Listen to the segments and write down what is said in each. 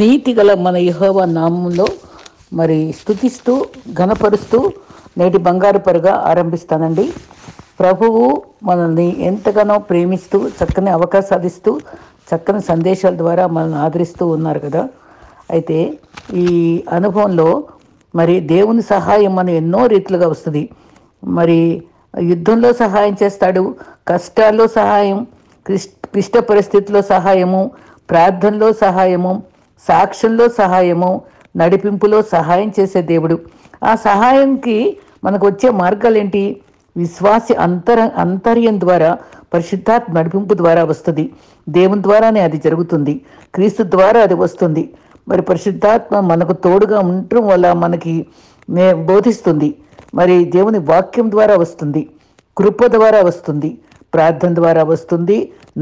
నీతిగల మన యెహోవా నామంలో స్తుతిస్తూ ఘనపరుస్తూ నేటి బంగారు పరుగా ఆరంభిస్తానండి. ప్రభువు మనల్ని ఎంతగానో ప్రేమిస్తూ చక్కని అవకాశాలు ఇస్తూ చక్కని సందేశాల ద్వారా మనల్ని ఆదరిస్తూ ఉన్నారు కదా. అయితే ఈ అనుభవంలో దేవుని సహాయం మనం ఎన్నో రీతిలుగా వస్తుంది. మరి యుద్ధంలో సహాయం చేస్తాడు, కష్టాల్లో సహాయం, క్లిష్ట పరిస్థితుల్లో సహాయము, ప్రార్థనలో సహాయము, సాక్ష్యంలో సహాయము, నడిపింపులో సహాయం చేసే దేవుడు. ఆ సహాయంకి మనకు వచ్చే మార్గాలు ఏంటి? విశ్వాసి అంతర్యం ద్వారా, పరిశుద్ధాత్మ నడిపింపు ద్వారా వస్తుంది. దేవుని ద్వారానే అది జరుగుతుంది, క్రీస్తు ద్వారా అది వస్తుంది. పరిశుద్ధాత్మ మనకు తోడుగా ఉండటం వల్ల మనకి బోధిస్తుంది. దేవుని వాక్యం ద్వారా వస్తుంది, కృప ద్వారా వస్తుంది, ప్రార్థన ద్వారా వస్తుంది,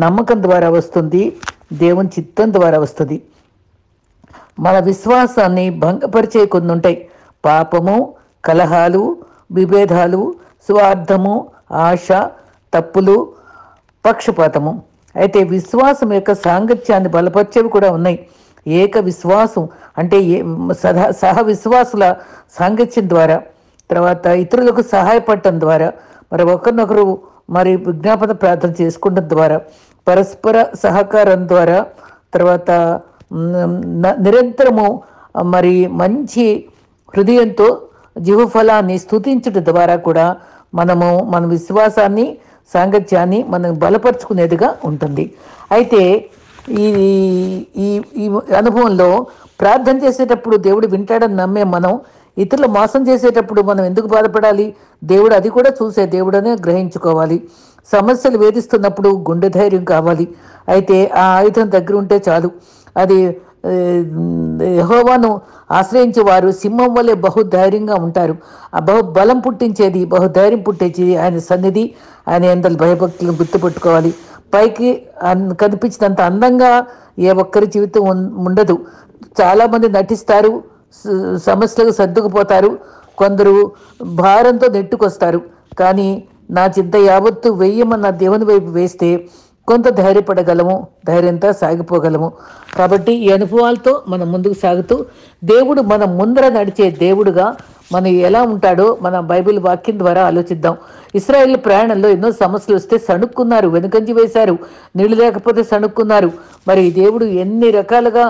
నమ్మకం ద్వారా వస్తుంది, దేవుని చిత్తం ద్వారా వస్తుంది. మన విశ్వాసాన్ని భంగపరిచే కొన్ని ఉంటాయి: పాపము, కలహాలు, విభేదాలు, స్వార్థము, ఆశ, తప్పులు, పక్షపాతము. అయితే విశ్వాసం యొక్క సాంగత్యాన్ని బలపరిచేవి కూడా ఉన్నాయి. ఏక విశ్వాసం అంటే సహ విశ్వాసుల సాంగత్యం ద్వారా, తర్వాత ఇతరులకు సహాయపడటం ద్వారా, ఒకరినొకరు విజ్ఞాపన ప్రార్థన చేసుకోవడం ద్వారా, పరస్పర సహకారం ద్వారా, తర్వాత నిరంతరము మంచి హృదయంతో జీవఫలాన్ని స్తుతించడం ద్వారా కూడా మన విశ్వాసాన్ని, సాంగత్యాన్ని మనం బలపరుచుకునేదిగా ఉంటుంది. అయితే ఈ ఈ అనుభవంలో ప్రార్థన చేసేటప్పుడు దేవుడు వింటాడని నమ్మే మనం ఇతరులు మోసం చేసేటప్పుడు మనం ఎందుకు బాధపడాలి? దేవుడు అది కూడా చూసే దేవుడనే గ్రహించుకోవాలి. సమస్యలు వేధిస్తున్నప్పుడు గుండె ధైర్యం కావాలి. అయితే ఆ ఆయుధం దగ్గర ఉంటే చాలు. అది యెహోవాను ఆశ్రయించే వారు సింహం వలె బహుధైర్యంగా ఉంటారు. ఆ బలం పుట్టించేది, బహుధైర్యం పుట్టించేది ఆయన సన్నిధి, ఆయన ఎందరి భయభక్తులను గుర్తుపెట్టుకోవాలి. పైకి కనిపించినంత అందంగా ఏ ఒక్కరి జీవితం ఉండదు. చాలామంది నటిస్తారు, సమస్యలకు సర్దుకుపోతారు, కొందరు భారంతో నెట్టుకొస్తారు. కానీ నా చింత యావత్తు వెయ్యమన్న దేవుని వైపు వేస్తే కొంత ధైర్యపడగలము, ధైర్యంతో సాగిపోగలము. కాబట్టి ఈ అనుభవాలతో మనం ముందుకు సాగుతూ దేవుడు మన ముందర నడిచే దేవుడుగా మనం ఎలా ఉంటాడో మన బైబిల్ వాక్యం ద్వారా ఆలోచిద్దాం. ఇశ్రాయేల్ ప్రయాణంలో ఎన్నో సమస్యలు వస్తే సణుక్కున్నారు, వెనుకంజి వేశారు, నీళ్లు లేకపోతే సణుక్కున్నారు. దేవుడు ఎన్ని రకాలుగా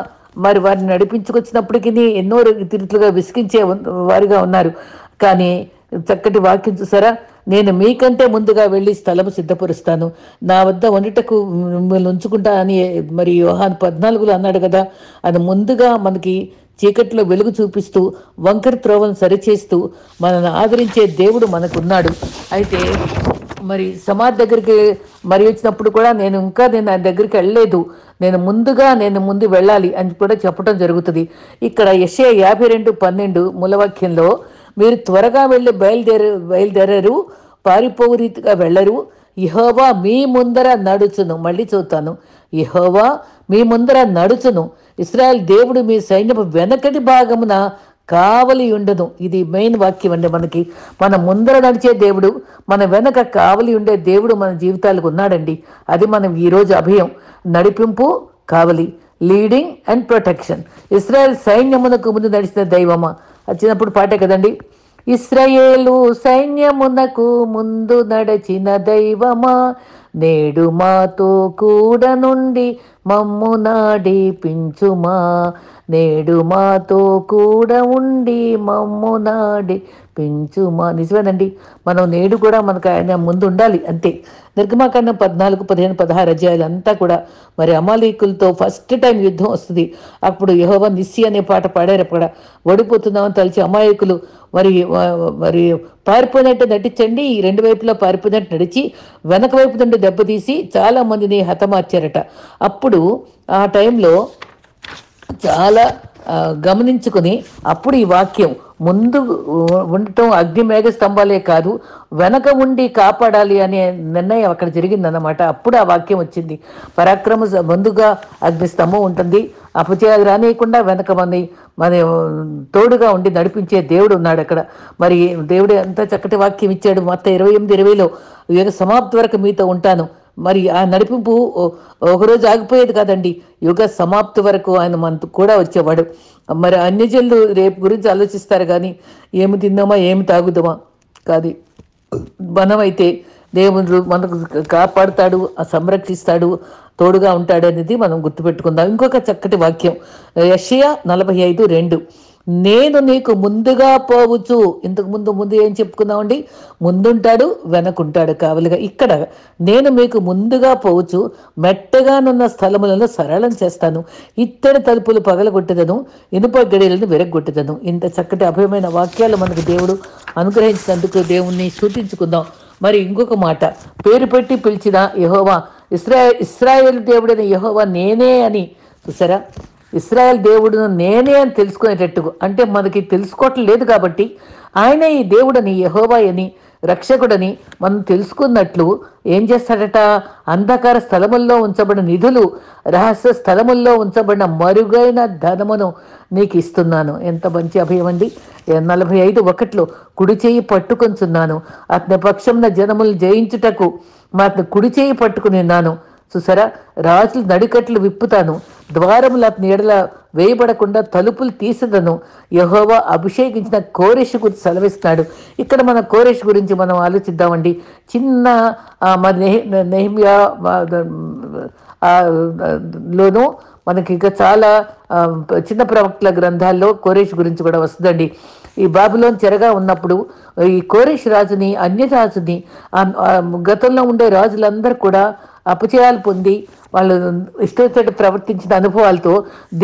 వారిని నడిపించుకొచ్చినప్పటికీ ఎన్నో రీతిగా విసిగించే వారిగా ఉన్నారు. కానీ చక్కటి వాక్యం చూసారా? నేను మీకంటే ముందుగా వెళ్ళి స్థలము సిద్ధపరుస్తాను, నా వద్ద వండుటకు మిమ్మల్ని ఉంచుకుంటా అని యోహాను 14లో అన్నాడు కదా. అది ముందుగా మనకి చీకట్లో వెలుగు చూపిస్తూ వంకర త్రోవను సరిచేస్తూ మనల్ని ఆదరించే దేవుడు మనకున్నాడు. అయితే సమాధి దగ్గరికి వచ్చినప్పుడు కూడా నేను ఆయన దగ్గరికి వెళ్ళలేదు, నేను ముందు వెళ్ళాలి అని కూడా చెప్పడం జరుగుతుంది. ఇక్కడ యెషయా 52:12 మూలవాక్యంలో, మీరు త్వరగా వెళ్ళి బయలుదేరరు, పారిపోవు రీతిగా వెళ్ళరు, యెహోవా మీ ముందర నడుచును. మళ్ళీ చూస్తాను, యెహోవా మీ ముందర నడుచును, ఇశ్రాయేలు దేవుడు మీ సైన్యపు వెనకటి భాగమున కావలి ఉండను. ఇది మెయిన్ వాక్యం అండి. మన ముందర నడిచే దేవుడు, మన వెనక కావలి ఉండే దేవుడు మన జీవితాలకు ఉన్నాడండి. అది మనం ఈరోజు అభయం, నడిపింపు, కావలి, లీడింగ్ అండ్ ప్రొటెక్షన్. ఇశ్రాయేల్ సైన్యమునకు ముందు నడిచిన దైవమా వచ్చినప్పుడు పాటే కదండి. ఇశ్రాయేలు సైన్యమునకు ముందు నడిచిన దైవమా, నేడు మాతో కూడా నుండి మమ్ము నడిపించుమా, నేడు మాతో కూడా ఉండి మమ్ము నడిపించుమా. నిజమేనండి, మనం నేడు కూడా మనకు ఆయన ముందు ఉండాలి అంతే. నిర్గమాకాండం 14, 15, 16 అధ్యాయాలు అంతా కూడా అమాలేకులతో ఫస్ట్ టైం యుద్ధం వస్తుంది. అప్పుడు యెహోవా నిస్సి అనే పాట పాడారు. అక్కడ ఓడిపోతున్నామని తలిచి అమాయకులు పారిపోయినట్టు నటించండి, ఈ రెండు వైపులా పారిపోయినట్టు నడిచి వెనక వైపు నుండి దెబ్బతీసి చాలా మందిని హతమార్చారట. అప్పుడు ఆ టైంలో చాలా గమనించుకుని అప్పుడు ఈ వాక్యం, ముందు ఉండటం అగ్ని మేఘ స్తంభాలే కాదు, వెనక ఉండి కాపాడాలి అనే నిర్ణయం అక్కడ జరిగిందన్నమాట. అప్పుడు ఆ వాక్యం వచ్చింది. ముందుగా అగ్ని స్తంభం ఉంటుంది, అపజయాలు రానియకుండా వెనక మన తోడుగా ఉండి నడిపించే దేవుడు ఉన్నాడు అక్కడ. దేవుడు ఎంత చక్కటి వాక్యం ఇచ్చాడు. మొత్తం 28:20లో యుగ సమాప్తి వరకు మీతో ఉంటాను, మరి ఆ నడిపింపు ఒకరోజు ఆగిపోయేది కాదండి. యుగ సమాప్తి వరకు ఆయన మనతో కూడా వచ్చేవాడు. మరి అన్యజనులు రేపు గురించి ఆలోచిస్తారు కానీ ఏమి తిందామా ఏమి తాగుదామా కాదు. మనమైతే దేవుడు మనకు కాపాడుతాడు, సంరక్షిస్తాడు, తోడుగా ఉంటాడు అనేది మనం గుర్తుపెట్టుకుందాం. ఇంకొక చక్కటి వాక్యం యెషయా 45:2, నేను నీకు ముందుగా పోవచ్చు. ఇంతకు ముందు ఏం చెప్పుకుందామండి? ముందుంటాడు, వెనకుంటాడు కావలిగా. ఇక్కడ నేను మీకు ముందుగా పోవచ్చు, మెట్టగానున్న స్థలములను సరళం చేస్తాను, ఇత్తడి తలుపులు పగలగొట్టెదను, ఇనుప గడియలను విరగొట్టెదను. ఇంత చక్కటి అభయమైన వాక్యాలు మనకు దేవుడు అనుగ్రహించినందుకు దేవుణ్ణి స్తుతించుకుందాం. మరి ఇంకొక మాట, పేరు పెట్టి పిలిచిన యెహోవా, ఇశ్రాయేలు దేవుడైన యెహోవా నేనే అని. చూసారా, ఇశ్రాయేల్ దేవుడును నేనే అని తెలుసుకునేటట్టుగా, అంటే మనకి తెలుసుకోవటం లేదు కాబట్టి ఆయన ఈ దేవుడని, యెహోవా అని, రక్షకుడని మనం తెలుసుకున్నట్లు ఏం చేస్తాడట? అంధకార స్థలముల్లో ఉంచబడిన నిధులు, రహస్య స్థలముల్లో ఉంచబడిన మరుగైన ధనమును నీకు ఇస్తున్నాను. ఎంత మంచి అభయం అండి. 45:1, కుడి చేయి పట్టుకొంచున్నాను, అతని పక్షంన జనములు జయించుటకు అతని కుడి చేయి పట్టుకుని ఉన్నాను. చూసారా, రాజులు నడికట్లు విప్పుతాను, ద్వారములు అతని ఎడల వేయబడకుండా తలుపులు తీసేదను, యెహోవా అభిషేకించిన కోరెషు గురించి సెలవిస్తున్నాడు. ఇక్కడ మన కోరెషు గురించి మనం ఆలోచిద్దామండి. చిన్న మన నెహెమ్యా లోను మనకి ఇంకా చాలా చిన్న ప్రవక్తల గ్రంథాల్లో కోరెషు గురించి కూడా వస్తుందండి. ఈ బాబిలోన్ చెరగా ఉన్నప్పుడు ఈ కోరెషు రాజుని, అన్యరాజుని, గతంలో ఉండే రాజులందరూ కూడా అపజయాలు పొంది వాళ్ళు ఇష్టం ప్రవర్తించిన అనుభవాలతో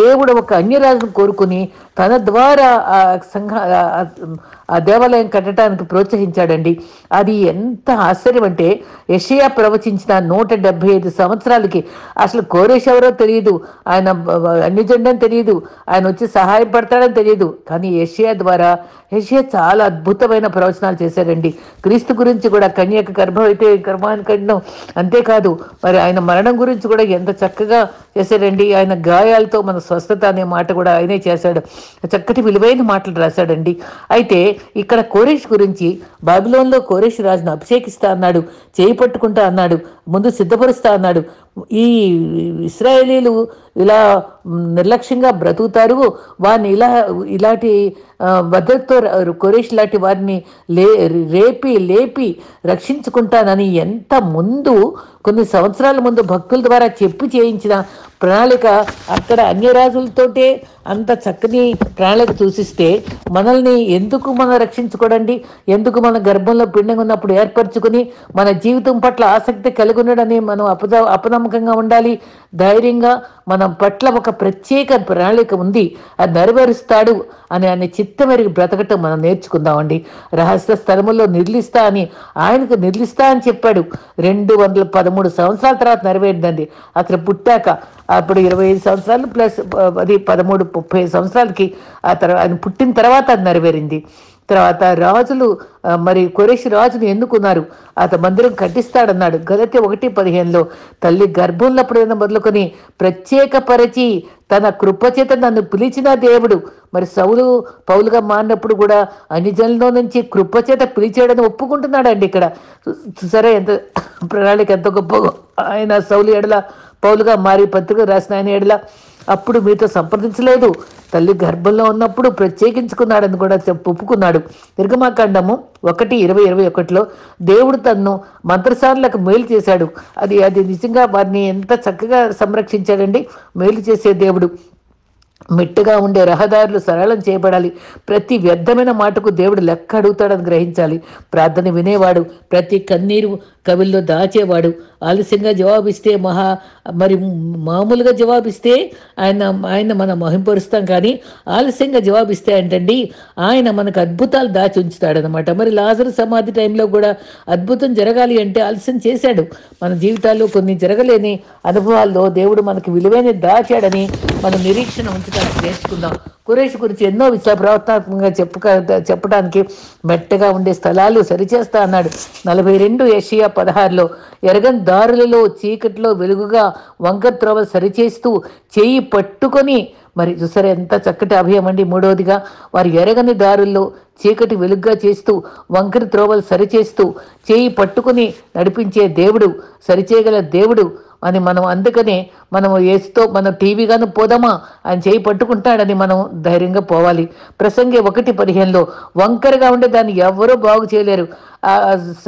దేవుడు ఒక అన్యరాజును కోరుకుని తన ద్వారా ఆ దేవాలయం కట్టడానికి ప్రోత్సహించాడండి. అది ఎంత ఆశ్చర్యం అంటే, యెషయా ప్రవచించిన 175 సంవత్సరాలకి అసలు కోరెషు ఎవరో తెలియదు, ఆయన అన్యజనుడని తెలియదు, ఆయన వచ్చి సహాయపడతాడని తెలియదు. కానీ యెషయా ద్వారా చాలా అద్భుతమైన ప్రవచనాలు చేశాడండి. క్రీస్తు గురించి కూడా, కన్యక గర్భం అయితే గర్భాన్ని కట్టడం, అంతేకాదు మరి ఆయన మరణం గురించి కూడా ఎంత చక్కగా చేశాడండి. ఆయన గాయాలతో మన స్వస్థత అనే మాట కూడా ఆయనే చేశాడు. చక్కటి విలువైన మాటలు రాశాడండి. అయితే ఇక్కడ కోరెషు గురించి, బాబిలోన్లో కోరెషు రాజును అభిషేకిస్తా అన్నాడు, చేయి పట్టుకుంటా అన్నాడు, ముందు సిద్ధపరుస్తా అన్నాడు. ఈ ఇశ్రాయేలీలు ఇలా నిర్లక్ష్యంగా బ్రతుకుతారు, వారిని ఇలాంటి భద్రతతో కోరెషు లాంటి వారిని లేపి రక్షించుకుంటానని ఎంత ముందు, కొన్ని సంవత్సరాల ముందు భక్తుల ద్వారా చెప్పి చేయించిన ప్రణాళిక అక్కడ అన్యరాజులతోటే అంత చక్కని ప్రణాళిక చూసిస్తే మనల్ని ఎందుకు మనం రక్షించుకోడండి? ఎందుకు మన గర్భంలో పిండంగా ఉన్నప్పుడు ఏర్పరచుకుని మన జీవితం పట్ల ఆసక్తి కలిగి ఉండడని మనం అపనమ్మకంగా ఉండాలి. ధైర్యంగా మన పట్ల ఒక ప్రత్యేక ప్రణాళిక ఉంది, అది నెరవేరుస్తాడు అని ఆయన చిత్తమెరిగి బ్రతకటం మనం నేర్చుకుందామండి. రహస్య స్థలముల్లో నిర్లిస్తా అని చెప్పాడు. 213 సంవత్సరాల తర్వాత నెరవేరిందండి. అతను పుట్టాక అప్పుడు 25 సంవత్సరాలు ప్లస్ అది 13-30 సంవత్సరాలకి ఆ తర్వాత ఆయన పుట్టిన తర్వాత అది నెరవేరింది. తర్వాత రాజులు మరి కోరెషు రాజును ఎన్నుకున్నారు, అతను మందిరం కట్టిస్తాడన్నాడు. గలతీ 1:15 తల్లి గర్భంలో మొదలుకొని ప్రత్యేకపరిచి తన కృపచేత నన్ను పిలిచిన దేవుడు. మరి సౌలు పౌలుగా మారినప్పుడు కూడా అన్యజనుల్లో నుంచి కృపచేత పిలిచాడని ఒప్పుకుంటున్నాడండి. ఇక్కడ సరే, ఎంత ప్రణాళిక ఎంత గొప్ప. ఆయన సౌలు ఎడల పౌలుగా మారి పత్రిక రాసిన ఆయన ఎడల అప్పుడు మీతో సంప్రదించలేదు, తల్లి గర్భంలో ఉన్నప్పుడు ప్రత్యేకించుకున్నాడని కూడా ఒప్పుకున్నాడు. నిర్గమాకాండము 1:20-21 దేవుడు తన్ను మంత్రసానులకు మేలు చేశాడు. అది నిజంగా వారిని ఎంత చక్కగా సంరక్షించాడండి. మేలు చేసే దేవుడు. మెట్టుగా ఉండే రహదారులు సరళం చేయబడాలి. ప్రతి వ్యర్థమైన మాటకు దేవుడు లెక్క అడుగుతాడని గ్రహించాలి. ప్రార్థన వినేవాడు, ప్రతి కన్నీరు కవిల్లో దాచేవాడు. ఆలస్యంగా జవాబిస్తే మామూలుగా జవాబిస్తే ఆయన మనం మహింపరుస్తాం, కానీ ఆలస్యంగా జవాబిస్తే ఏంటండి ఆయన మనకు అద్భుతాలు దాచి ఉంచుతాడనమాట. మరి లాజరు సమాధి టైంలో కూడా అద్భుతం జరగాలి అంటే ఆలస్యం చేశాడు. మన జీవితాల్లో కొన్ని జరగలేని అనుభవాల్లో దేవుడు మనకి విలువైన దాచాడని మనం నిరీక్షణ ఉంచడానికి నేర్చుకుందాం. కోరెషు గురించి ఎన్నో ప్రవర్తనాత్మకంగా చెప్పడానికి మెట్టగా ఉండే స్థలాలు సరిచేస్తా అన్నాడు. 42 యెషయా 16 ఎరగని దారులలో చీకట్లో వెలుగుగా వంకర త్రోవలు సరిచేస్తూ చేయి పట్టుకొని మరి చూసారా ఎంత చక్కటి అభయం అండి. మూడవదిగా వారు ఎరగని దారుల్లో చీకటి వెలుగ్గా చేస్తూ వంకరి త్రోవలు సరిచేస్తూ చేయి పట్టుకుని నడిపించే దేవుడు, సరిచేయగల దేవుడు అని మనం అందుకనే మనము ఏసుతో మనం టీవీగాను పోదామా ఆయన చేయి పట్టుకుంటాడని మనం ధైర్యంగా పోవాలి. ప్రసంగి 1:15 వంకరగా ఉండే దాన్ని ఎవరూ బాగు చేయలేరు.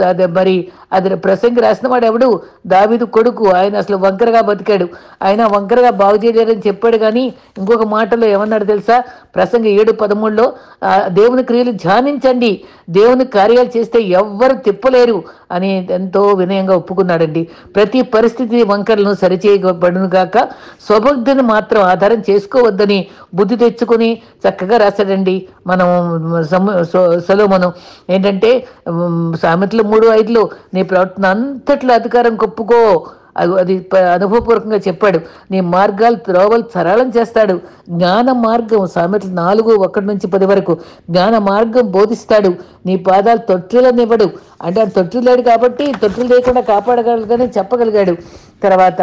అదే మరి అది ప్రసంగి రాసిన వాడు ఎవడు? దావీదు కొడుకు. ఆయన అసలు వంకరగా బతికాడు, ఆయన వంకరగా బాగు చేయలేరని చెప్పాడు. కానీ ఇంకొక మాటలో ఏమన్నాడు తెలుసా? ప్రసంగి 7:13 దేవుని క్రియలు ధ్యానించండి, దేవుని కార్యాలు చేస్తే ఎవ్వరు తిప్పలేరు అని ఎంతో వినయంగా ఒప్పుకున్నాడండి. ప్రతి పరిస్థితి వంకరలను సరిచేయబడును గాక, స్వబుద్ధిని మాత్రం ఆధారం చేసుకోవద్దని బుద్ధి తెచ్చుకొని చక్కగా రాశాడండి మనం సొలొమోను. ఏంటంటే సామెతలు 3:5 నీ ప్రవర్తన అంతట్లో అధికారం కొప్పుకో, అది అనుభవపూర్వకంగా చెప్పాడు. నీ మార్గాలు త్రోవలు సరళం చేస్తాడు. జ్ఞాన మార్గం సామెతలు 4:1-10 వరకు జ్ఞాన మార్గం బోధిస్తాడు. నీ పాదాలు తొట్టిలనివ్వడు. అంటే ఆయన తొట్టిలేడు కాబట్టి తొట్టిలు లేకుండా కాపాడగలగానే చెప్పగలిగాడు. తర్వాత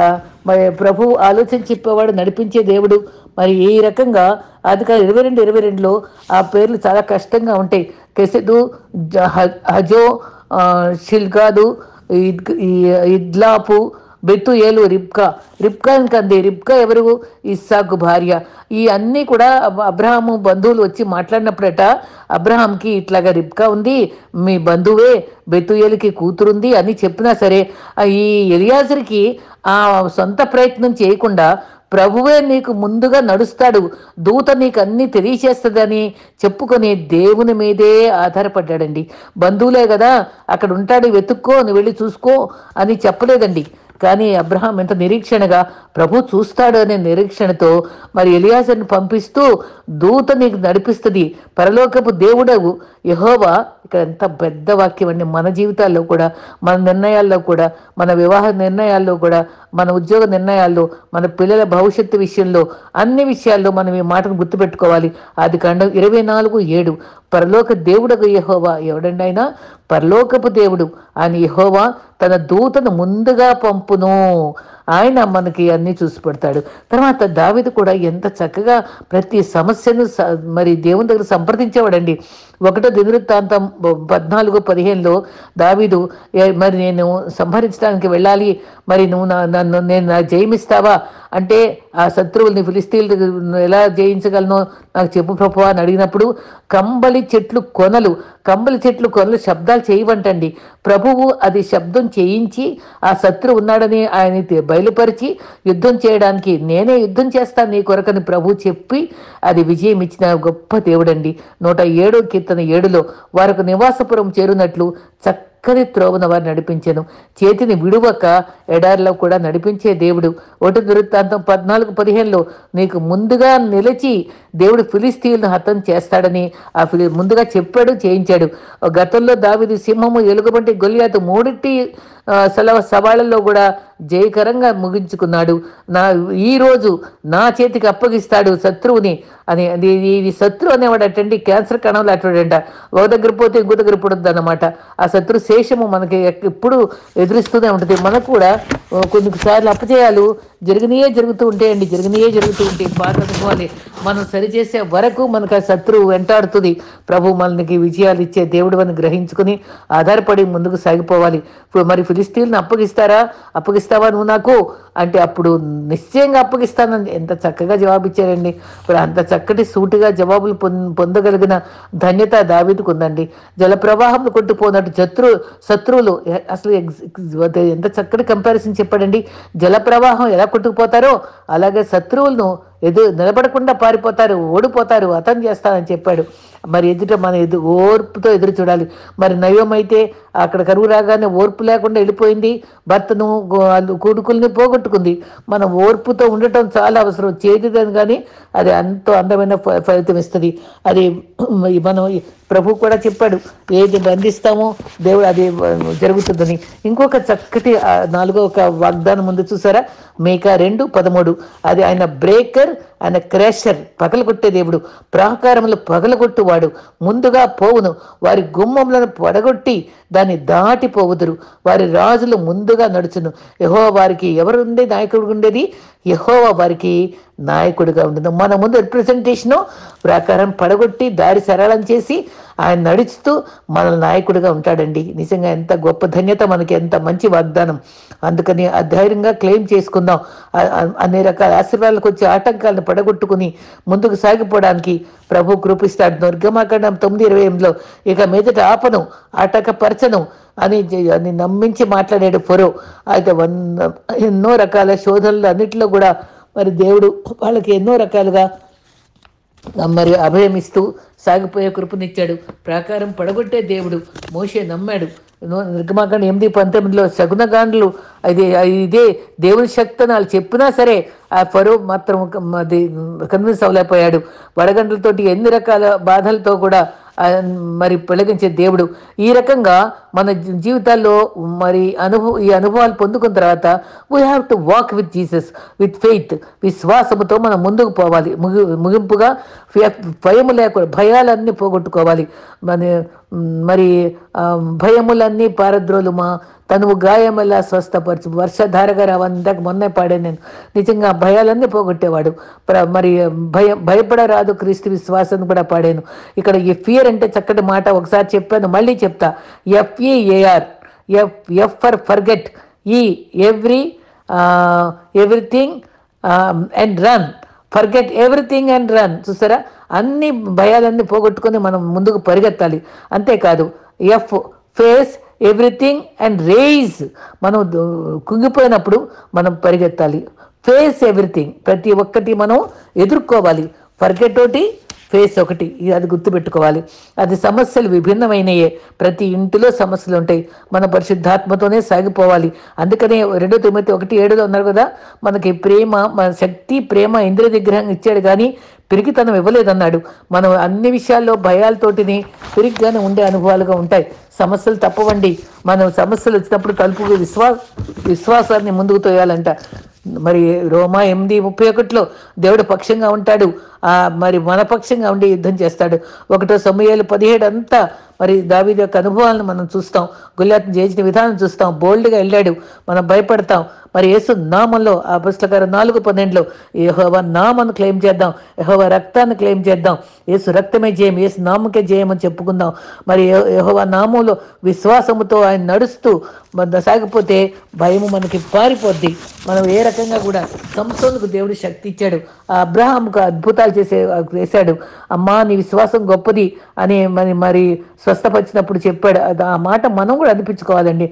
మరి ప్రభు ఆలోచన చెప్పేవాడు, నడిపించే దేవుడు. మరి ఈ రకంగా అది 22:22 ఆ పేర్లు చాలా కష్టంగా ఉంటాయి. కెసెదు, హజో, షిల్గాదు, ఇద్లాపు, బెతుయేలు, రిబ్కా కంది. రిబ్కా ఎవరు? ఇస్సాకు భార్య. ఈ అన్నీ కూడా అబ్రహాము బంధువులు వచ్చి మాట్లాడినప్పుడట అబ్రహాంకి ఇట్లాగా రిబ్కా ఉంది, మీ బంధువే, బెతుయేలుకి కూతురుంది అని చెప్పినా సరే ఈ ఎలియాజరుకి ఆ సొంత ప్రయత్నం చేయకుండా ప్రభువే నీకు ముందుగా నడుస్తాడు, దూత నీకు అన్నీ తెలియచేస్తుందని చెప్పుకొని దేవుని మీదే ఆధారపడ్డాడండి. బంధువులే కదా అక్కడ ఉంటాడు, వెతుక్కో, నువ్వు వెళ్ళి చూసుకో అని చెప్పలేదండి. కానీ అబ్రహాం ఎంత నిరీక్షణగా ప్రభు చూస్తాడు అనే నిరీక్షణతో మరి ఎలియాజరుని పంపిస్తూ దూత నీకు నడిపిస్తుంది, పరలోకపు దేవుడవు యెహోవా. ఇక్కడ ఎంత పెద్ద వాక్యం అండి. మన జీవితాల్లో కూడా, మన నిర్ణయాల్లో కూడా, మన వివాహ నిర్ణయాల్లో కూడా, మన ఉద్యోగ నిర్ణయాల్లో, మన పిల్లల భవిష్యత్తు విషయంలో, అన్ని విషయాల్లో మనం ఈ మాటను గుర్తుపెట్టుకోవాలి. ఆదికాండం 24:7 పరలోక దేవుడకు యెహోవా. ఎవడండి ఆయన? పరలోకపు దేవుడు. ఆయన యెహోవా తన దూతను ముందుగా పంపును. ఆయన మనకి అన్నీ చూసి పెడతాడు. తర్వాత దావీదు కూడా ఎంత చక్కగా ప్రతి సమస్యను మరి దేవుని దగ్గర సంప్రదించేవాడండి. 1 దినవృత్తాంతం 14:15 దావీదు మరి నేను సంహరించడానికి వెళ్ళాలి, మరి నువ్వు నేను జయమిస్తావా అంటే ఆ శత్రువుల్ని ఫిలిస్తీన్లు ఎలా జయించగలను నాకు చెప్పు ప్రభువా అని అడిగినప్పుడు కంబలి చెట్లు కొనలు శబ్దాలు చేయవంటండి. ప్రభువు అది శబ్దం చేయించి ఆ శత్రువు ఉన్నాడని ఆయన బయలుపరిచి యుద్ధం చేయడానికి నేనే యుద్ధం చేస్తాను నీ కొరకని ప్రభు చెప్పి అది విజయం ఇచ్చిన గొప్ప దేవుడండి. 107:7 వారికి నివాసపురం చేరునట్లు చక్కని త్రోవన వారు నడిపించాను, చేతిని విడువక ఎడారిలో కూడా నడిపించే దేవుడు. 1 దినవృత్తాంతం 14:15 నీకు ముందుగా నిలిచి దేవుడు ఫిలిస్తీన్లను హతం చేస్తాడని ముందుగా చెప్పాడు, చేయించాడు. గతంలో దావీదు సింహము, ఎలుగుబంటి, గొలియాతు మూడింటి సవాళ్ళల్లో కూడా జయకరంగా ముగించుకున్నాడు. ఈ రోజు నా చేతికి అప్పగిస్తాడు శత్రువుని అని. ఇది శత్రువు అనేవాడు అటండి క్యాన్సర్ కణంలో అటువంట, ఒక దగ్గర పోతే ఇంకో దగ్గర పడుద్ది అన్నమాట. ఆ శత్రు శేషము మనకి ఎప్పుడు ఎదురిస్తూనే ఉంటుంది. మనకు కూడా కొన్నిసార్లు అపజయాలు జరుగుతూ ఉంటాయి. బాధ అనుకోవాలి. మనం సరిచేసే వరకు మనకు ఆ శత్రువు వెంటాడుతుంది. ప్రభు మనకి విజయాలు ఇచ్చే దేవుడు అని గ్రహించుకుని ఆధారపడి ముందుకు సాగిపోవాలి. మరి ఫిలిస్తీన్లను అప్పగిస్తావా నువ్వు నాకు అంటే అప్పుడు నిశ్చయంగా అప్పగిస్తానని ఎంత చక్కగా జవాబిచ్చారండి. ఇప్పుడు అంత చక్కటి సూటిగా జవాబులు పొందగలిగిన ధన్యత దావీదుకు ఉందండి. జల ప్రవాహంలో కొట్టుపోయినట్టు శత్రువులు అసలు ఎంత చక్కటి కంపారిజన్ చెప్పాడండి. జల ప్రవాహం ఎలా కొట్టుకుపోతారో అలాగే శత్రువులను నిలబడకుండా పారిపోతారు, ఓడిపోతారు, హతం చేస్తానని చెప్పాడు. మరి మన ఓర్పుతో ఎదురు చూడాలి. మరి నయోమైతే అక్కడ కరువు రాగానే ఓర్పు లేకుండా వెళ్ళిపోయింది, భర్తను కొడుకుల్ని పోగొట్టుకుంది. మనం ఓర్పుతో ఉండటం చాలా అవసరం. చేతిదని కానీ అది ఎంతో అందమైన ఫలితం ఇస్తుంది. అది మనం ప్రభు కూడా చెప్పాడు, ఏది బంధిస్తామో దేవుడు అది జరుగుతుందని. ఇంకొక చక్కటి 4వ వాగ్దానం ముందు చూసారా, మీకా 2:13 అది ఆయన బ్రేకర్ ఆయన క్రాషర్, పగలగొట్టే దేవుడు, ప్రాకారములు పగలగొట్టువాడు. ముందుగా పోవును, వారి గుమ్మములను పడగొట్టి దాన్ని దాటిపోవుదురు. వారి రాజులు ముందుగా నడుచును. యెహోవా వారికి ఎవరుండే నాయకుడు ఉండేది? యెహోవా వారికి నాయకుడిగా ఉంటుంది. మన ముందు రిప్రజెంటేషను ప్రాకారం పడగొట్టి దారి సరళం చేసి ఆయన నడుస్తూ మన నాయకుడిగా ఉంటాడండి. నిజంగా ఎంత గొప్ప ధన్యత మనకి, ఎంత మంచి వాగ్దానం. అందుకని ధైర్యంగా క్లెయిమ్ చేసుకుందాం. అన్ని రకాల ఆశీర్వాదాలకు వచ్చే ఆటంకాలను పడగొట్టుకుని ముందుకు సాగిపోవడానికి ప్రభు కృపిస్తాడు. నిర్గమాకాండం 9:28లో ఇక మీదట ఆపను, ఆటంకపరచను అని నమ్మించి మాట్లాడాడు ఫరో. అయితే ఎన్నో రకాల శోధనలు అన్నింటిలో కూడా మరి దేవుడు వాళ్ళకి ఎన్నో రకాలుగా మరి అభయమిస్తూ సాగిపోయే కృపనిచ్చాడు. ప్రాకారం పడగొట్టే దేవుడు. మోషే నమ్మాడు. నిర్గమాకాండం 8:19లో శకునగాండ్లు ఇదే దేవుని శక్తి అని వాళ్ళు చెప్పినా సరే ఆ ఫరో మాత్రం అది కన్విన్స్ అవ్వలేకపోయాడు. వడగండ్లతోటి ఎన్ని రకాల బాధలతో కూడా మరి పెళ్ళగించే దేవుడు. ఈ రకంగా మన జీవితాల్లో మరి ఈ అనుభవాలు పొందుకున్న తర్వాత we have to walk with Jesus with faith. విశ్వాసముతో మనం ముందుకు పోవాలి. ముగింపుగా భయము లేకుండా భయాలన్నీ పోగొట్టుకోవాలి. మరి భయములన్నీ పారద్రోలుమా, తనువు గాయమల్లా స్వస్థపరచు, వర్షధారగా రావందాక మొన్నే పాడాను నేను. నిజంగా భయాలన్నీ పోగొట్టేవాడు. మరి భయపడరాదు క్రీస్తు విశ్వాసాన్ని కూడా పాడాను. ఇక్కడ ఈ ఫియర్ అంటే చక్కటి మాట ఒకసారి చెప్పాను, మళ్ళీ చెప్తా. FEAR, F for forget, everything and run. Forget everything and run. చూసారా, అన్ని భయాలన్నీ పోగొట్టుకొని మనం ముందుకు పరిగెత్తాలి. అంతేకాదు ఫేస్ ఎవ్రీథింగ్ అండ్ రేజ్. మనం కుంగిపోయినప్పుడు మనం పరిగెత్తాలి. ఫేస్ ఎవ్రీథింగ్, ప్రతి ఒక్కటి మనం ఎదుర్కోవాలి. ఫర్గెట్ ఒకటి, ఫేస్ ఒకటి, అది గుర్తుపెట్టుకోవాలి. అది సమస్యలు విభిన్నమైనయే. ప్రతి ఇంటిలో సమస్యలు ఉంటాయి. మన పరిశుద్ధాత్మతోనే సాగిపోవాలి. అందుకనే 2 తిమోతి 1:7లో ఉన్నారు కదా, మనకి ప్రేమ, మన శక్తి, ప్రేమ, ఇంద్రియ నిగ్రహం ఇచ్చాడు కానీ పిరికితనం ఇవ్వలేదన్నాడు. మనం అన్ని విషయాల్లో భయాలతోటిని పిరిగ్గానే ఉండే అనుభవాలుగా ఉంటాయి. సమస్యలు తప్పవండి. మనం సమస్యలు వచ్చినప్పుడు తలుపుకు విశ్వాసాన్ని ముందుకు తోయాలంట. మరి రోమా 8:31లో దేవుడు పక్షంగా ఉంటాడు, మరి మన పక్షంగా ఉండి యుద్ధం చేస్తాడు. 1 సమూయేలు 17 అంతా మరి దావీదు యొక్క అనుభవాలను మనం చూస్తాం. గొల్యాతును జయించిన విధానం చూస్తాం. బోల్డ్గా వెళ్ళాడు, మనం భయపడతాం. మరి యేసు నామంలో అపొస్తలుల కార్యం 4:12లో యెహోవా నామాన్ని క్లెయిమ్ చేద్దాం, యెహోవా రక్తాన్ని క్లెయిమ్ చేద్దాం. యేసు రక్తమే జయం, యేసు నామకే జయం అని చెప్పుకుందాం. మరి యెహోవా నామంలో విశ్వాసముతో ఆయన నడుస్తూ సాగిపోతే భయము మనకి పారిపోద్ది. మనం ఏ రకంగా కూడా సంసోనుకు దేవుడు శక్తి ఇచ్చాడు, అబ్రహాముకు అద్భుతాలు చేశాడు. అమ్మా నీ విశ్వాసం గొప్పది అని మరి స్వస్థపరిచినప్పుడు చెప్పాడు. ఆ మాట మనం కూడా అనిపించుకోవాలండి.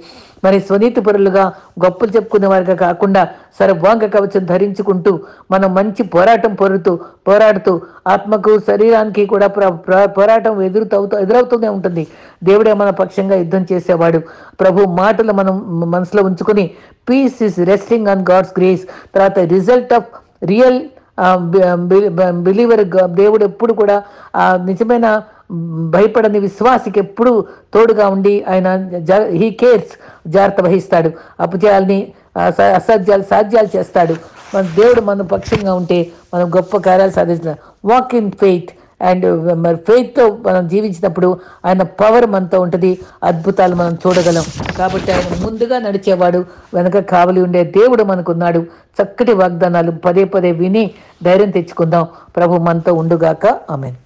మరి స్వనీతి పరులుగా గొప్పలు చెప్పుకునే వారిగా కాకుండా సర్వాంగ కవచం ధరించుకుంటూ మనం మంచి పోరాడుతూ ఆత్మకు శరీరానికి కూడా పోరాటం ఎదురవుతూనే ఉంటుంది. దేవుడే మన పక్షంగా యుద్ధం చేసేవాడు. ప్రభు మాటలు మనం మనసులో ఉంచుకొని peace is resting on God's grace. తర్వాత రిజల్ట్ ఆఫ్ రియల్ బిలీవర్. దేవుడు ఎప్పుడు కూడా నిజమైన భయపడని విశ్వాసికి ఎప్పుడు తోడుగా ఉండి ఆయన హీ కేర్స్, జాగ్రత్త వహిస్తాడు. అపజయాల్ని సాధ్యాలు చేస్తాడు. మన దేవుడు మన పక్షంగా ఉంటే మనం గొప్ప కార్యాలు సాధిస్తాం. వాక్ ఇన్ ఫెయిత్ అండ్ మరి ఫెయిత్తో మనం జీవించినప్పుడు ఆయన పవర్ మనతో ఉంటుంది, అద్భుతాలు మనం చూడగలం. కాబట్టి ఆయన ముందుగా నడిచేవాడు, వెనక కావలి ఉండే దేవుడు మనకున్నాడు. చక్కటి వాగ్దానాలు పదే విని ధైర్యం తెచ్చుకుందాం. ప్రభు మనతో ఉండుగాక. ఆమేన్.